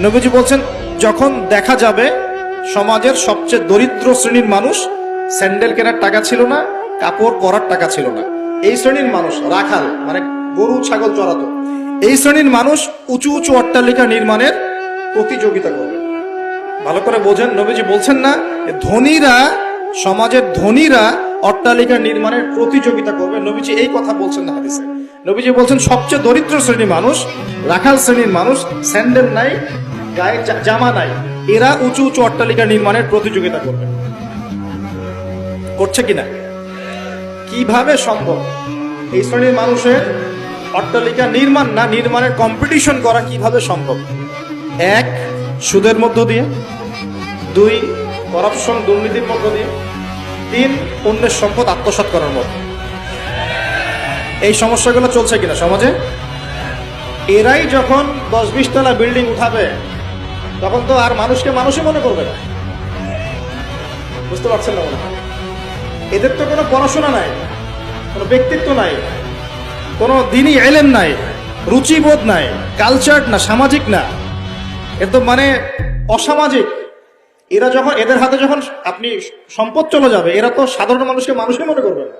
নবীজি বলছেন, যখন দেখা যাবে সমাজের সবচেয়ে দরিদ্র শ্রেণীর মানুষ, স্যান্ডেল কেনার টাকা ছিল না, কাপড় পরার টাকা ছিল না, এই শ্রেণীর মানুষ রাখাল মানে গরু ছাগল চড়াতো, এই শ্রেণীর মানুষ উঁচু উঁচু অট্টালিকা নির্মাণের প্রতিযোগিতা করবে। ভালো করে বোঝেন, নবীজি বলছেন না ধনীরা, সমাজের ধনীরা অট্টালিকা নির্মাণের প্রতিযোগিতা করবে, নবীজি এই কথা বলছেন না হাদিসে। নবীজি বলছেন সবচেয়ে দরিদ্র শ্রেণীর মানুষ, রাখাল শ্রেণীর মানুষ, স্যান্ডেল নাই, গায়ে জামা নাই, এরা উঁচু উঁচু অট্টালিকা নির্মাণের প্রতিযোগিতা করবে। করছে কিনা? কিভাবে সম্ভব এই শ্রেণীর মানুষের অট্টালিকা নির্মাণ না নির্মাণের কম্পিটিশন করা কিভাবে সম্ভব? এক, সুদের মধ্য দিয়ে; দুই, করাপশন দুর্নীতির মধ্য দিয়ে; তিন, অন্যের সম্পদ আত্মসাৎ করার মধ্যে। এই সমস্যাগুলো চলছে কিনা সমাজে? এরাই যখন 10-20 তলা বিল্ডিং উঠাবে তখন তো আর মানুষকে মানুষই মনে করবে না। বুঝতে পারছেন না? এদের তো কোনো পড়াশোনা নাই, কোনো ব্যক্তিত্ব নাই, কোনো দিনই এলেম নাই, রুচিবোধ নাই, কালচার না, সামাজিক না, এর তো মানে অসামাজিক। এরা যখন, এদের হাতে যখন আপনি সম্পদ চলে যাবে, এরা তো সাধারণ মানুষকে মানুষই মনে করবে না।